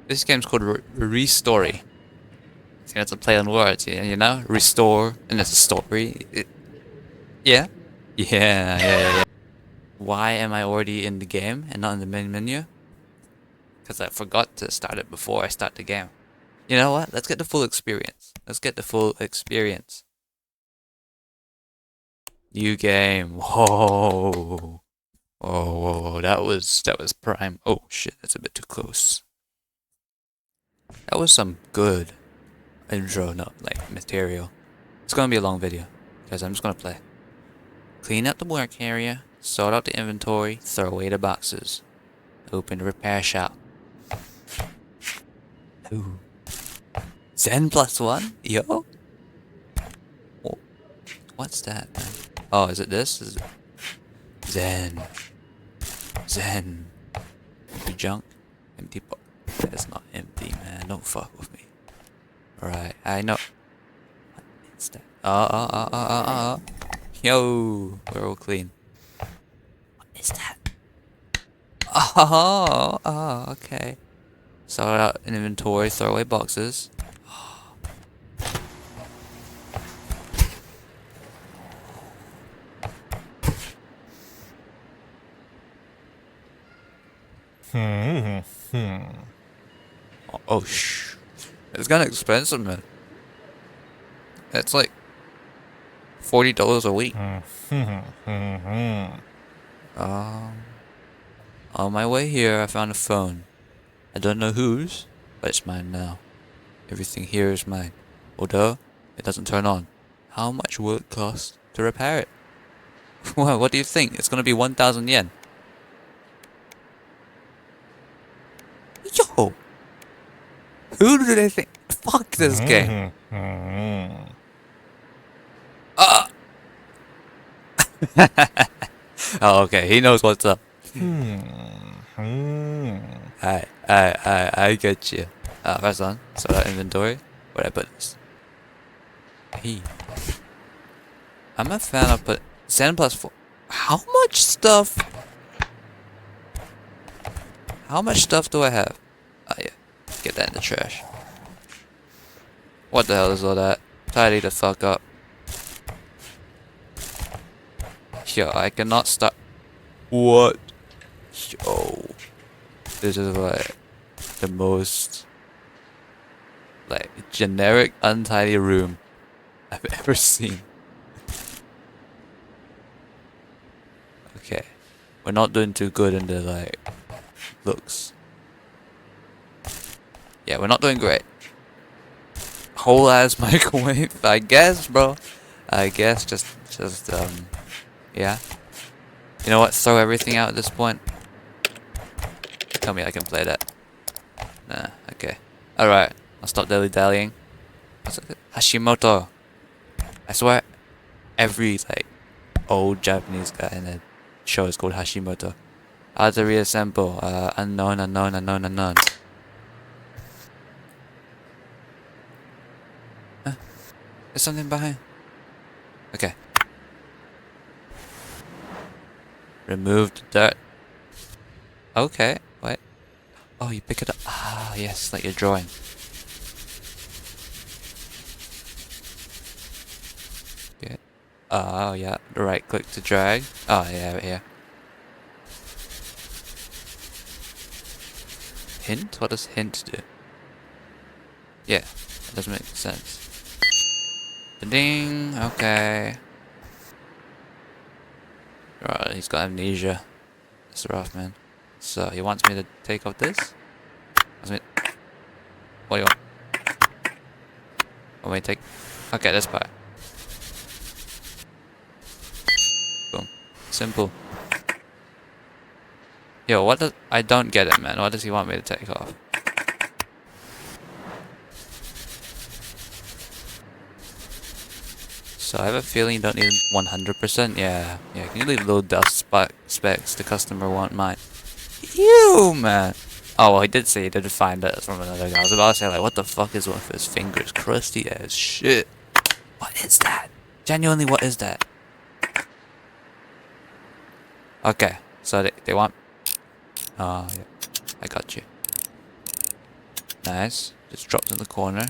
This game's called Restory. See, that's a play on words, you know? Restore, and it's a story. Yeah? Yeah. Why am I already in the game and not in the main menu? Because I forgot to start it before I start the game. You know what? Let's get the full experience. Let's get the full experience. New game. Whoa. Whoa, that was prime. Oh shit, that's a bit too close. That was some good intro, no, like material. It's gonna be a long video, because I'm just gonna play. Clean up the work area, sort out the inventory, throw away the boxes. Open the repair shop. Ooh. Zen +1? Yo? Oh, what's that, man? Oh, is it this? Is it Zen. Zen. Empty junk. Empty That's not empty, man. Don't fuck with me. Right, I know. What is that? Yo, we're all clean. What is that? Okay. Sort out an inventory, throw away boxes. Oh, shh. It's kinda expensive, man. It's like $40 a week. On my way here, I found a phone. I don't know whose, but it's mine now. Everything here is mine. Although, it doesn't turn on. How much will it cost to repair it? Well, what do you think? It's gonna be 1,000 yen. Yo! Who do they think? Fuck this game. Oh, okay. He knows what's up. I get you. Press on. So that inventory. Where'd I put this? Hey. I'm a fan of put Zen +4. How much stuff? How much stuff do I have? Oh yeah. Get that in the trash. What the hell is all that? Tidy the fuck up. Yo, I cannot stop. What? Yo. This is like the most like generic untidy room I've ever seen. Okay. We're not doing too good in the like looks. Yeah, we're not doing great. Whole ass microwave, I guess, bro. I guess just yeah. You know what? Throw everything out at this point. Tell me I can play that. Nah, okay. Alright, I'll stop dilly-dallying. What's it? Hashimoto. I swear, every like old Japanese guy in the show is called Hashimoto. How to reassemble? Unknown. Huh? There's something behind. Okay. Remove the dirt. Okay, wait. Oh, you pick it up. Ah, yes, like you're drawing. Okay. Oh, yeah. Right click to drag. Oh, yeah, right here. Hint? What does hint do? Yeah, that doesn't make sense. Ding. Okay. Right, he's got amnesia. It's rough, man. So he wants me to take off this. What do you want? Want me to take? Okay, this part. Boom. Simple. Yo, what does? I don't get it, man. What does he want me to take off? So I have a feeling you don't need 100%. Yeah. Can you leave little dust specks the customer won't mind? Ew, man. Oh, well, he did say he did find it from another guy. I was about to say, like, what the fuck is one of his fingers? Crusty as shit. What is that? Genuinely, what is that? Okay, so they want... Oh, yeah. I got you. Nice. Just dropped in the corner.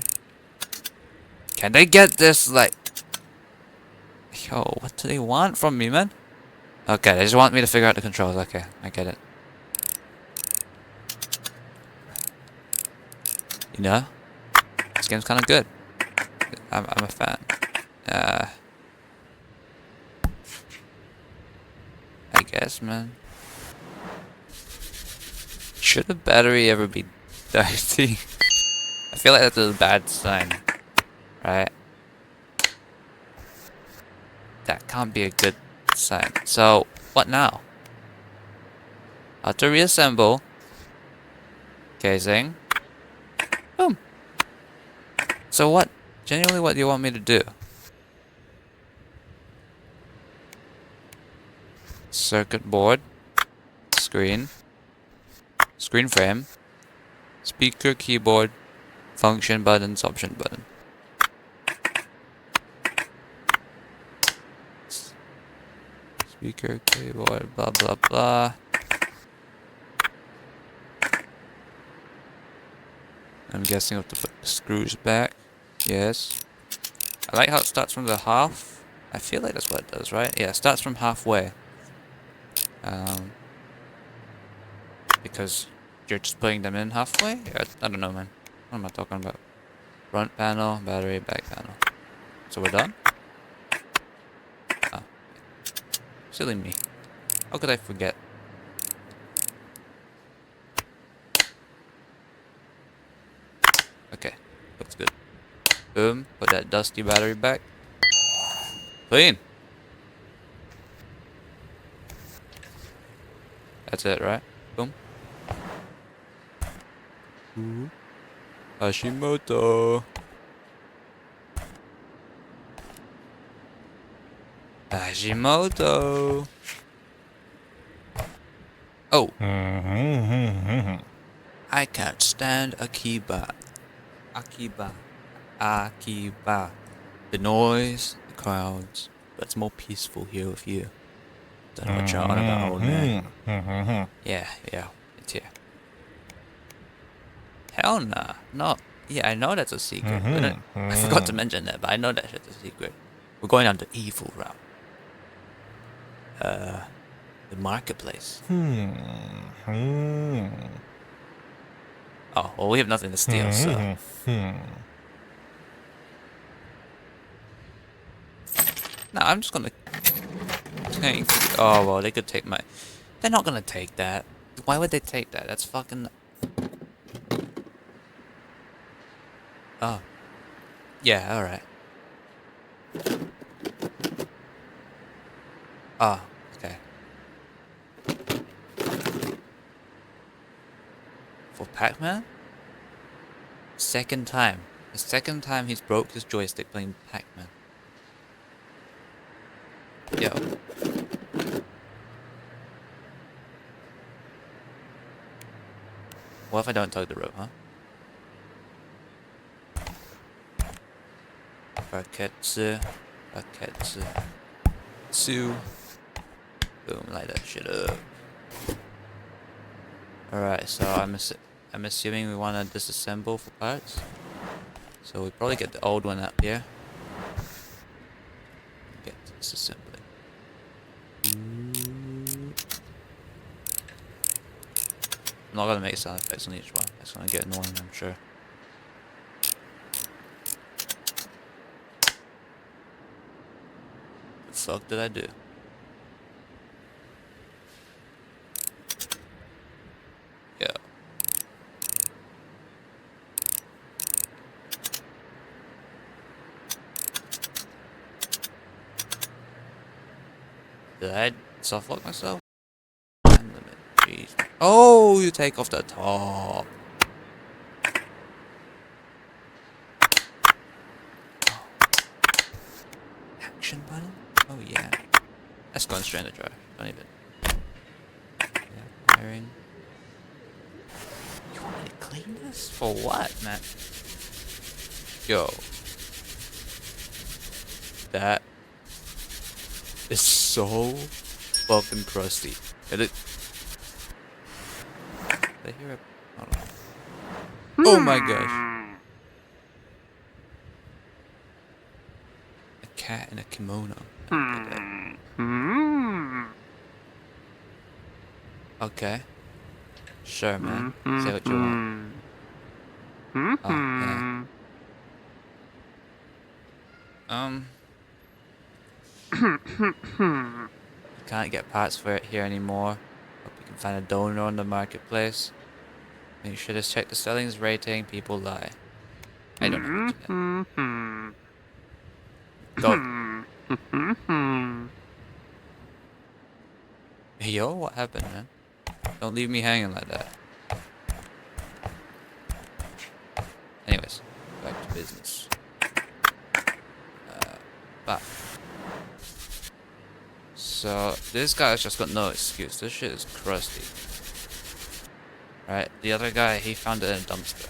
Can they get this, like... Yo, what do they want from me, man? Okay, they just want me to figure out the controls. Okay, I get it. You know? This game's kind of good. I'm a fan. I guess, man. Should the battery ever be dirty? I feel like that's a bad sign. Right? That can't be a good sign. So, what now? How to reassemble. Casing. Boom. So what? Genuinely, what do you want me to do? Circuit board. Screen. Screen frame. Speaker, keyboard. Function buttons, option button. Speaker, keyboard, blah blah blah. I'm guessing I have to put the screws back. Yes. I like how it starts from the half. I feel like that's what it does, right? Yeah, it starts from halfway. Because you're just putting them in halfway? Yeah, I don't know, man. What am I talking about? Front panel, battery, back panel. So we're done? Oh. Silly me. How could I forget? Okay, looks good. Boom, put that dusty battery back. Clean! That's it, right? Boom. Ooh. Hashimoto. Hashimoto. Oh. I can't stand Akiba. Akiba. The noise, the crowds, but it's more peaceful here with you. Don't know what you're on about, old man. Yeah, it's here. Hell nah. No. Yeah, I know that's a secret. But I forgot to mention that, but I know that shit's a secret. We're going on the evil route. The marketplace. Oh, well, we have nothing to steal, so... Nah, I'm just gonna... take... Oh, well, they could take my... They're not gonna take that. Why would they take that? That's fucking... Oh. Yeah, alright. Oh, okay. For Pac-Man? Second time. The second time he's broke his joystick playing Pac-Man. Yo. What if I don't tug the rope, huh? Raketsu. Two. Boom, light that shit up. Alright, so I'm assuming we want to disassemble for parts. So we probably get the old one up here. Get disassembling. I'm not gonna make sound effects on each one. That's gonna get annoying, I'm sure. What the fuck did I do? Yeah. Did I soft lock myself? Jeez. Oh, you take off the top. Action button? Oh yeah. That's going straight in the trash. Don't even. Yeah, wiring. You want me to clean this? For what, man? Yo. That is so fucking crusty. Did I hear a... Hold Oh my gosh. A cat in a kimono. I get it. Okay. Sure, man. Say what you want. Oh, man. You can't get parts for it here anymore. Hope you can find a donor on the marketplace. Make sure to check the sellings rating. People lie. I don't know what you meant. Dog. Hey, yo, what happened, man? Don't leave me hanging like that. Anyways, back to business. Back. So, this guy's just got no excuse. This shit is crusty. Right, the other guy, he found it in a dumpster.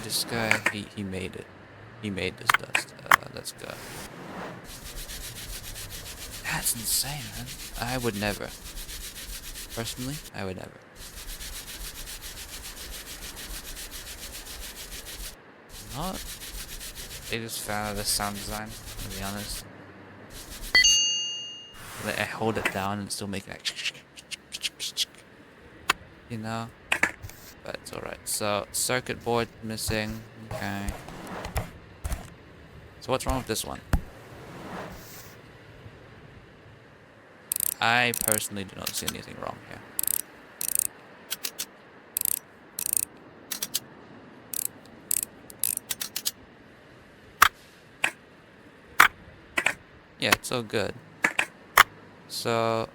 This guy, he made it. He made this dust. Let's go. That's insane, man. I would never. Personally, I would never. Not biggest fan of the sound design, to be honest. Like, I hold it down and still make it like, you know? But it's alright. So, circuit board missing. Okay. So what's wrong with this one? I personally do not see anything wrong here. Yeah, it's all good. So...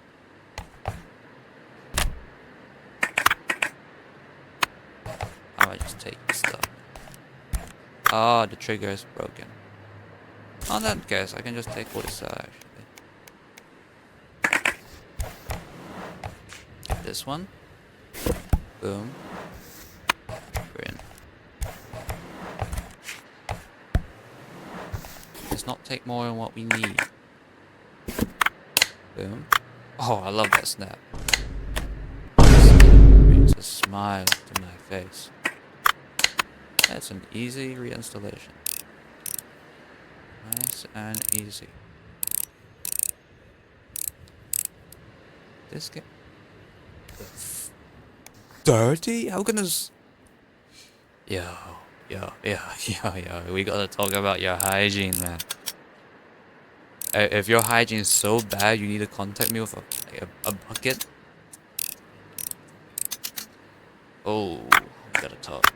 I might just take this stuff. Oh, the trigger is broken. Oh, in that case, I can just take what this actually. Get this one. Boom. Green. Let's not take more than what we need. Boom. Oh, I love that snap. Brings a smile to my face. That's an easy reinstallation. Nice and easy. This game... dirty? How can this... Yo. We gotta talk about your hygiene, man. If your hygiene is so bad, you need to contact me with a bucket. Oh, we gotta talk.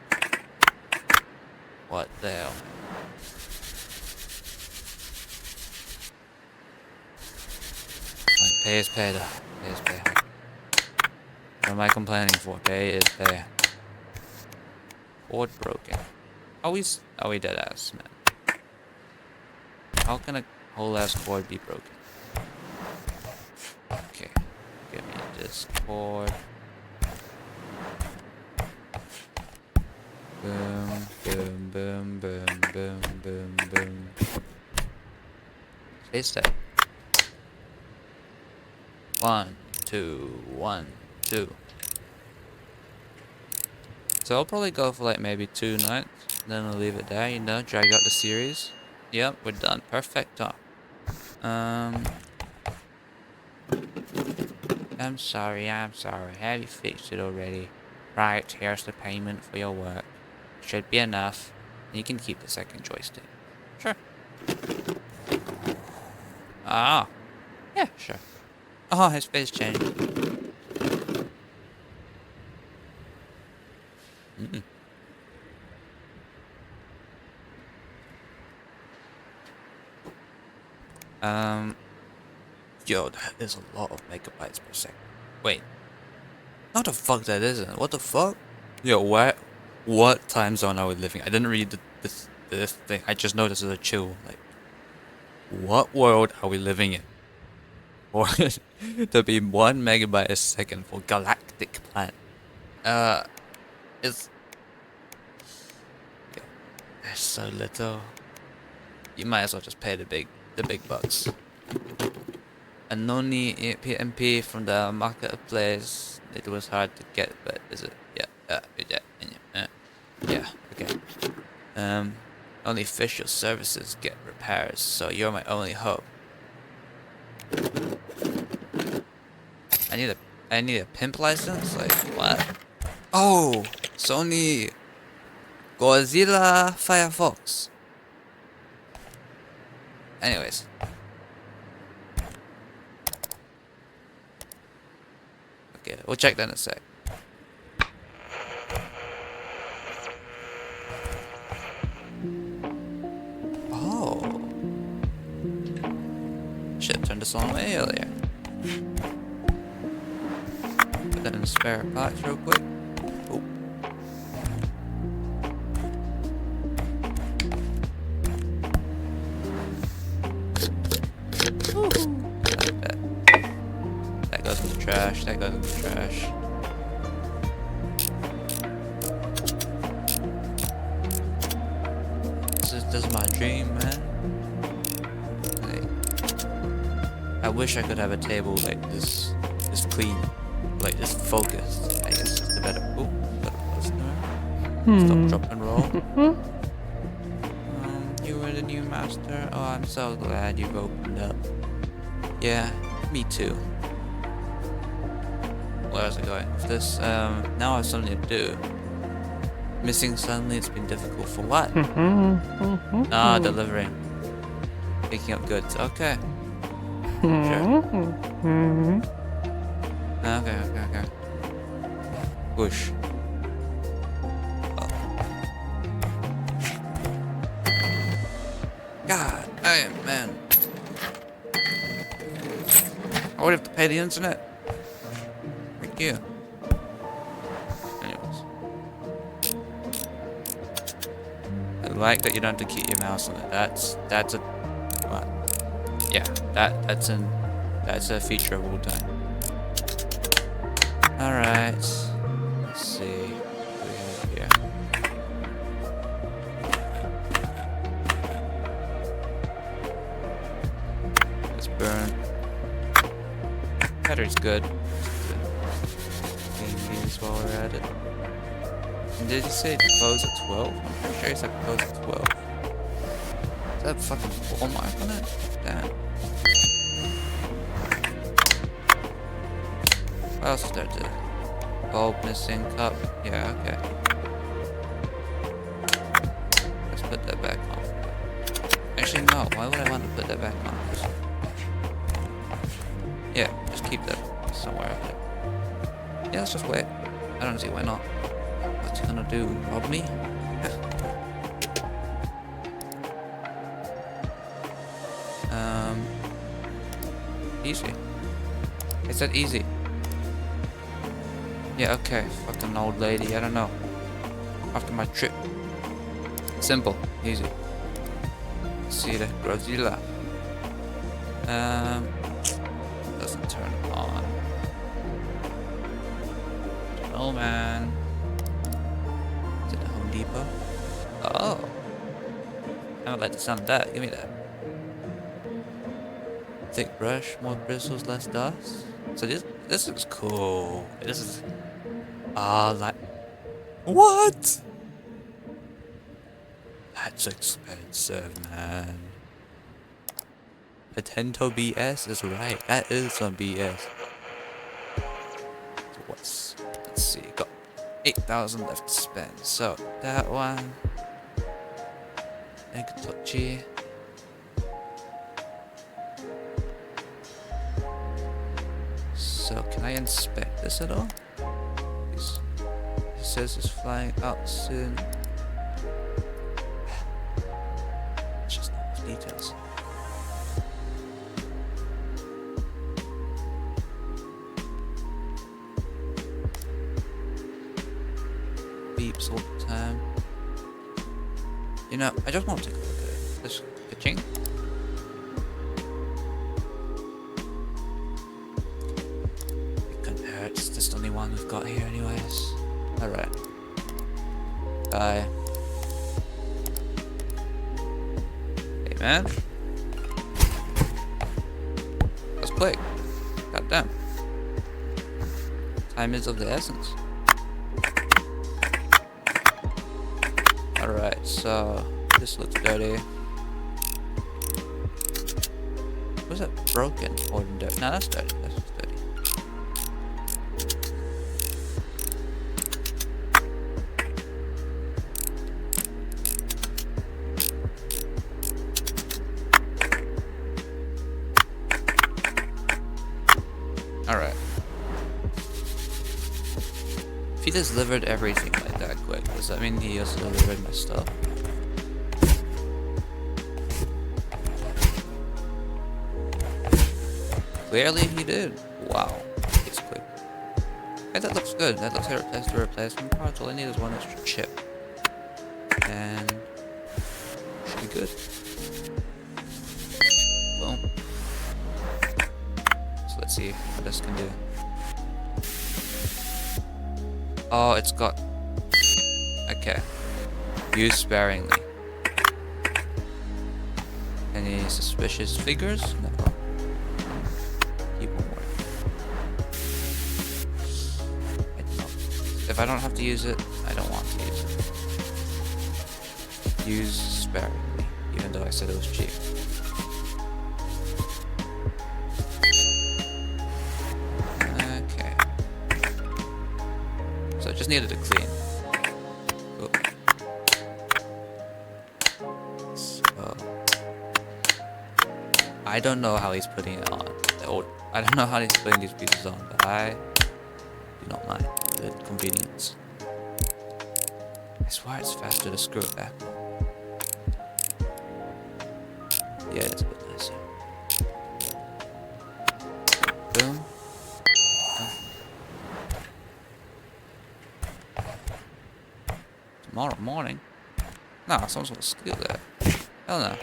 What the hell? Pay is pay, though. Pay is pay. What am I complaining for? Pay is pay. Cord broken. Are we dead ass, man? How can a whole ass cord be broken? Okay. Give me this cord. Boom, boom, boom, boom, boom, boom, boom. Stay steady. 1, 2, 1, 2. So I'll probably go for like maybe 2 nights. Then I'll leave it there, you know, drag out the series. Yep, we're done. Perfecto. I'm sorry. Have you fixed it already? Right, here's the payment for your work. Should be enough. You can keep the second joystick. Sure. Ah. Yeah, sure. Oh, his face changed. Yo, that is a lot of megabytes per second. Wait. No, the fuck that isn't. What the fuck? Yo, what time zone are we living? I didn't read this thing. I just noticed it's a chill. Like, what world are we living in? For to be 1 megabyte a second for galactic planet. It's... yeah, there's so little. You might as well just pay the big bucks. And no need PMP from the marketplace. It was hard to get, but is it? Yeah. Yeah. Okay. Only official services get repairs, so you're my only hope. I need a pimp license? Like what? Oh, Sony Godzilla Firefox. Anyways. Okay, we'll check that in a sec. Oh. Shit, turned this on way earlier. Put that in the spare parts real quick. Oh. That goes in the trash, that goes in the trash. This is my dream, man. Like, I wish I could have a table like this clean, like this focused. I guess it's the better. Oh, got a customer. Stop, drop, and roll. You were the new master. Oh, I'm so glad you've opened up. Yeah, me too. Where was I going with this? Now I have something to do. Missing suddenly, it's been difficult for what? Delivering. Picking up goods. Okay. Sure. Okay. Whoosh. Oh. God, man. I would have to pay the internet. Thank you. Anyways. I like that you don't have to keep your mouse on it. That's a what? Yeah, that's a feature of all time. Alright. Let's see what we have here. Let's burn. Battery's good. Clean these while we're at it. And did you say close at 12? I'm pretty sure he said close at 12. Is that fucking ball mark on it? Damn. What else is there to? Bulb missing, cup. Yeah, okay. Let's put that back on. Actually, no. Why would I want to put that back on? Yeah, just keep that somewhere up there. Yeah, let's just wait. I don't see why not. What's he gonna do? Rob me? Easy. I said easy. Yeah, okay. Fucking old lady. I don't know. After my trip. Simple. Easy. See the Godzilla. Doesn't turn on. Oh man. Is it a Home Depot? Oh. I don't like the sound of that. Give me that. Thick brush, more bristles, less dust. So this looks cool. This is like what? That's expensive, man. Potento BS is right. That is some BS. So let's see, got 8,000 left to spend. So that one. Egg. So can I inspect this at all? It says it's flying out soon. It's just not enough details. Beeps all the time. You know, I just want to take a look at it. This pitching. It's just the only one we've got here anyways. Alright. Bye. Hey man. Let's play. God damn. Time is of the essence. Alright, so this looks dirty. Was it broken or dirty? No, that's dirty. That's just dirty. Alright. If he delivered everything like that quick, does that mean he also delivered my stuff? Clearly he did. Wow. It's quick. Okay, that looks good. That looks like the replacement parts. All I need is one extra chip. And should be good. Boom. So let's see what this can do. Oh, it's got... Okay. Use sparingly. Any suspicious figures? No. Keep on working. I don't know. If I don't have to use it, I don't want to use it. Use sparingly, even though I said it was cheap. Okay. So I just needed to clean. Cool. So I don't know how he's putting it on. Or I don't know how he's putting these pieces on, but I do not mind. Good convenience. I swear it's faster to screw it back on. Yeah, it's a bit nicer. Boom. Tomorrow morning? Nah, someone's gonna steal that. Hell no.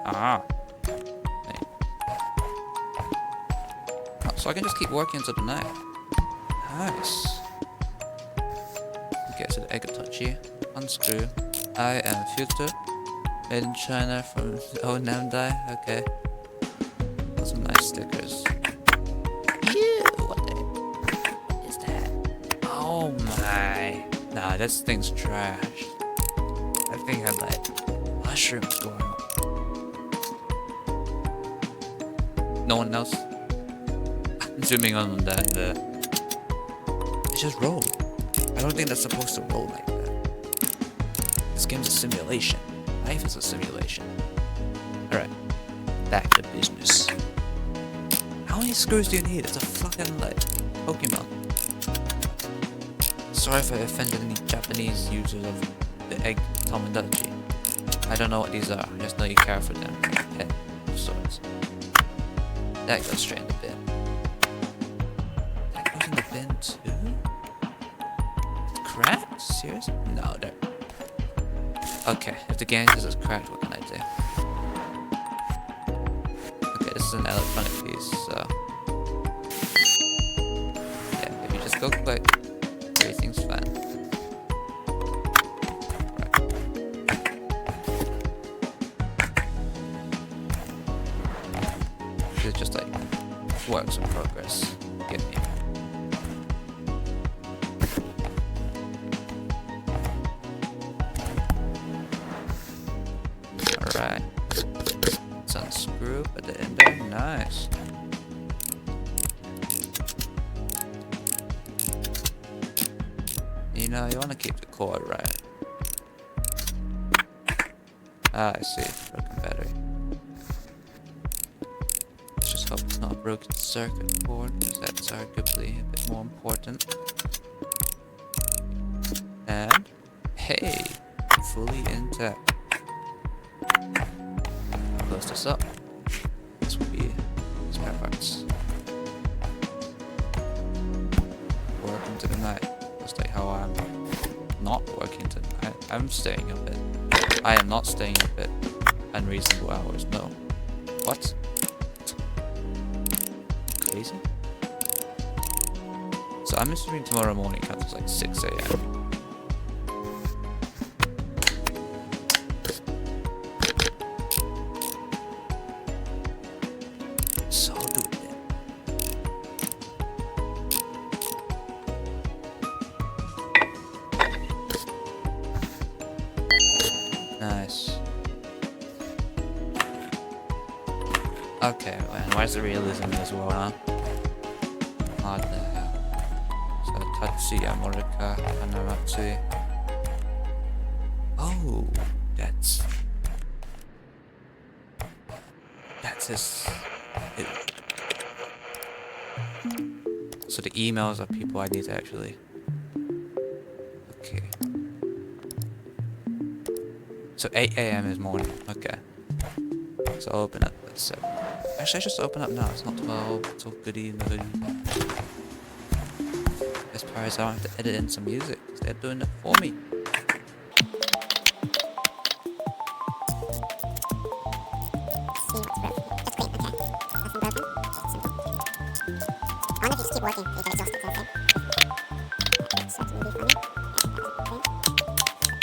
Ah. Hey. Oh, so I can just keep working until the night. Nice. Okay, so the egg touchy. Unscrew. I am filter. Made in China from O&M dye. Okay. Got some nice stickers. Ew, what is that? Oh my. Nah, this thing's trash. That thing had like mushrooms going on. No one else? I'm zooming on that. It just rolled. I don't think that's supposed to roll like that. This game's a simulation. Life is a simulation. Alright. Back to business. How many screws do you need? It's a fucking, like, Pokemon. Sorry if I offended any Japanese users of the egg Tomodachi. I don't know what these are. I just know you care for them. Pet of sorts. That goes straight in the bin. That goes in the bin too? Cracked? Seriously? No, they're... Okay, if the game says it's cracked, what can I do? Okay, this is an electronic piece, so... Yeah, if you just go quick, everything's fine. It's just like works in progress. Get me. Alright. Let's unscrew at the end there. Nice. You know, you want to keep the cord right. Ah, I see. Broken battery. Just hope it's not a broken circuit board, because that's arguably a bit more important. And, hey, fully intact. Close this up. This will be spare parts. Work into the night, just like how I'm not working into the night. I'm staying up at... I am not staying up at unreasonable hours, no. What? Crazy? So I'm assuming tomorrow morning counts as like 6 AM. Okay, and where's the realism as well, huh? What the hell? So, Tatsuya, Morika, Hanamatsu. Oh, that's his. So the emails are people I need to actually. Okay. So 8 a.m. is morning. Okay. So I'll open up at 7. Actually, I just open up now. It's not 12. It's all goody in the hoodie. As far as I don't have to edit in some music, because they're doing it for me.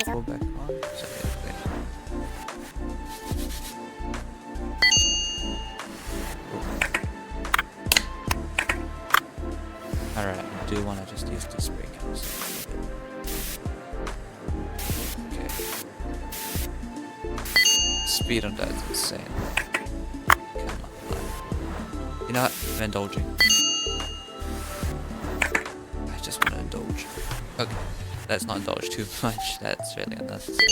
Go back on. So everything. Alright, I do want to just use the spray cans. Okay. Speed on that is insane. Cannot lie. You know what? I'm indulging. I just want to indulge. Okay. Let's not indulge too much. That's really unnecessary.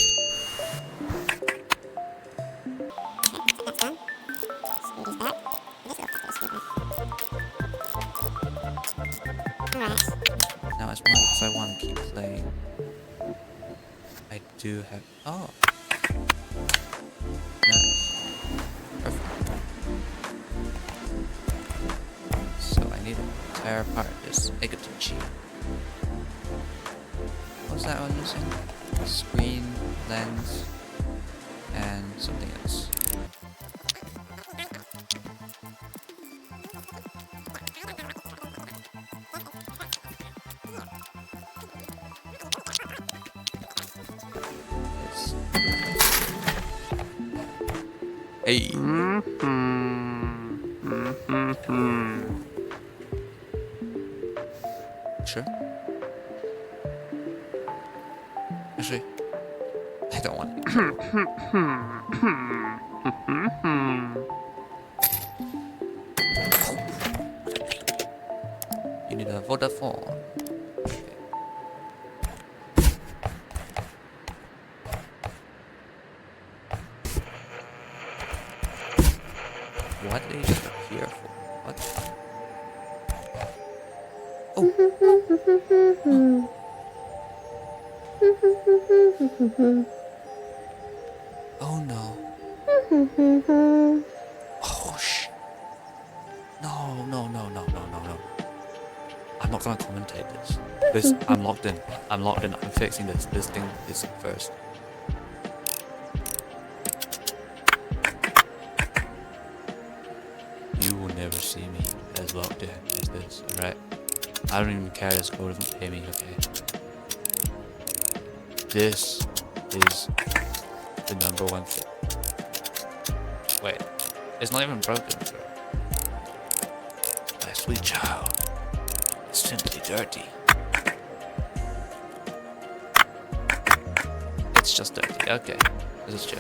Now, as much as I want to keep playing, I do have. Oh! Nice. Perfect. So I need to tear apart this Egotuchi. What's that one using? Screen, lens, and something else. Hey. Sure. Actually, I don't want it. You need a Vodafone. What did he just appear for? What? Oh. Oh no. Oh shh. No, no, no, no, no, no, no. I'm not gonna commentate this. I'm locked in. I'm locked in. I'm fixing this. This thing is first. You will never see me as locked in as this, alright? I don't even care this code doesn't pay me, okay? This is the #1 thing. Wait, it's not even broken, bro. My sweet child is simply dirty. It's just dirty, okay. This is chill.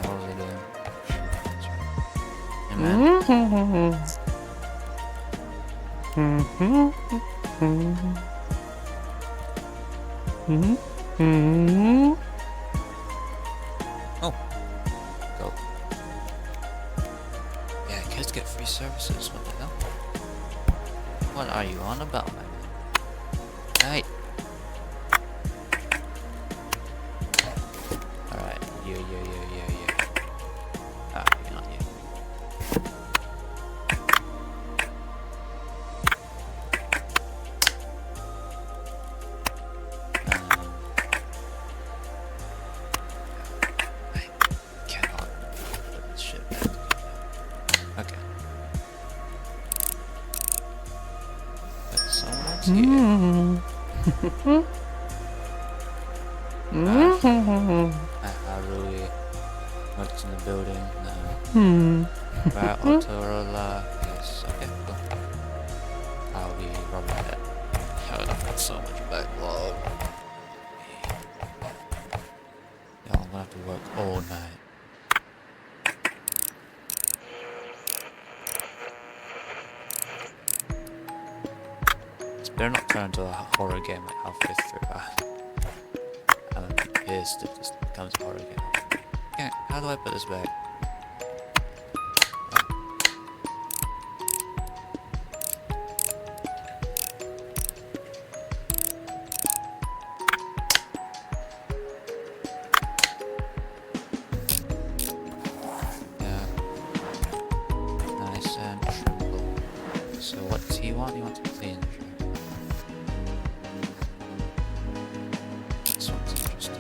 What was I doing? Hey, man. Oh. Go. Yeah, kids get free services. What the hell? What are you on about, my man? Hey. Alright. Yeah. Ah, you're not yet. I cannot put this shit back together. Okay. what's here? Harui. What's in the building? No. Right, Autorola. Yes, okay, cool. I'll be robbing it. God, I've got so much backlog. Yeah, I'm gonna have to work all night. This better not turn into a horror game like halfway through. I'm gonna be pissed if this becomes a horror game. Okay, how do I put this back? Yeah. Nice and triple. So what does he want? He wants to clean the room. This one's interesting.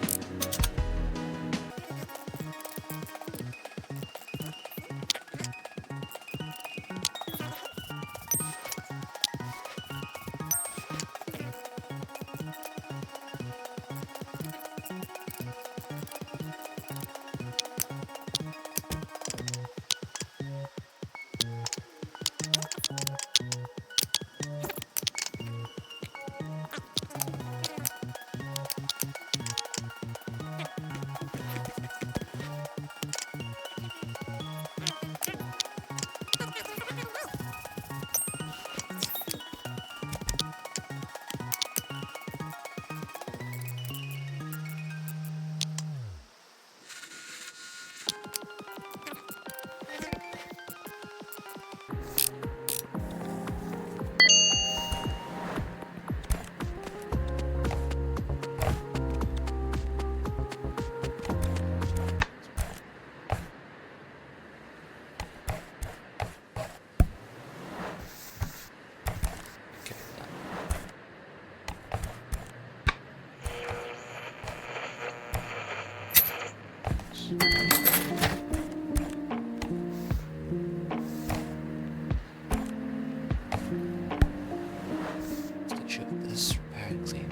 This repair and clean.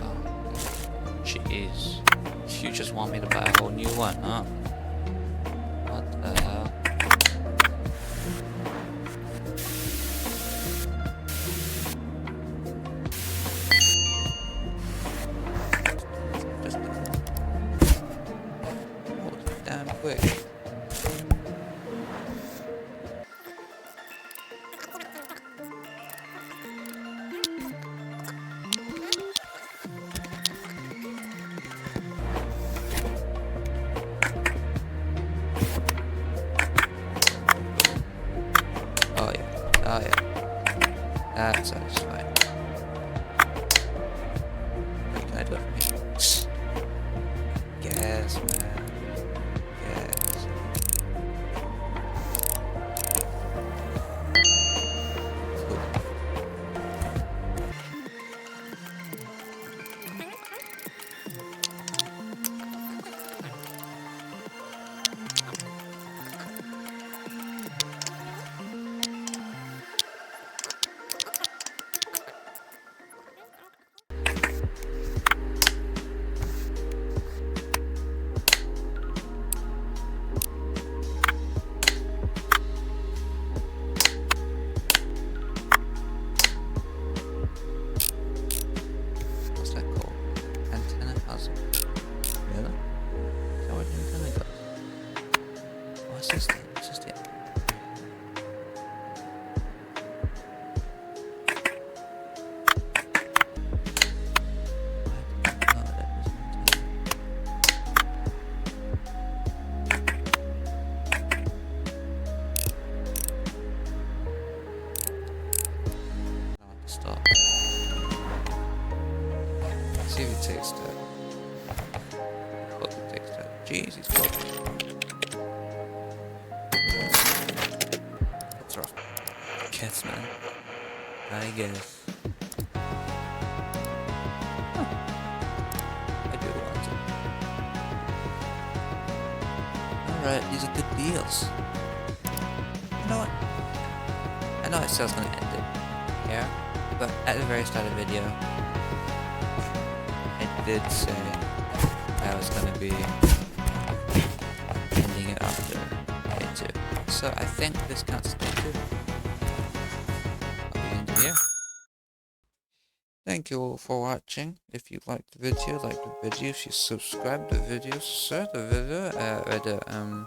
Oh, jeez. You just want me to buy a whole new one, huh? What the hell? Damn quick. Oh yeah. Oh yeah. That's satisfying. What can I do for me? Yes, man. Yes. Cool. What's that called? Antenna puzzle. Really? Is that what an antenna does? What's this thing? It's just it. Stop. See if he takes that. Hope he takes that. Jeez, he's cold. That's rough. Guess, man. I guess. these are good deals. You know what? I know I said I was gonna end it here, but at the very start of the video, I did say I was gonna be ending it after day 2. So I think this counts as day 2. I'll be ending here. Thank you all for watching. If you liked the video, like the video. If you subscribe the video, share the video,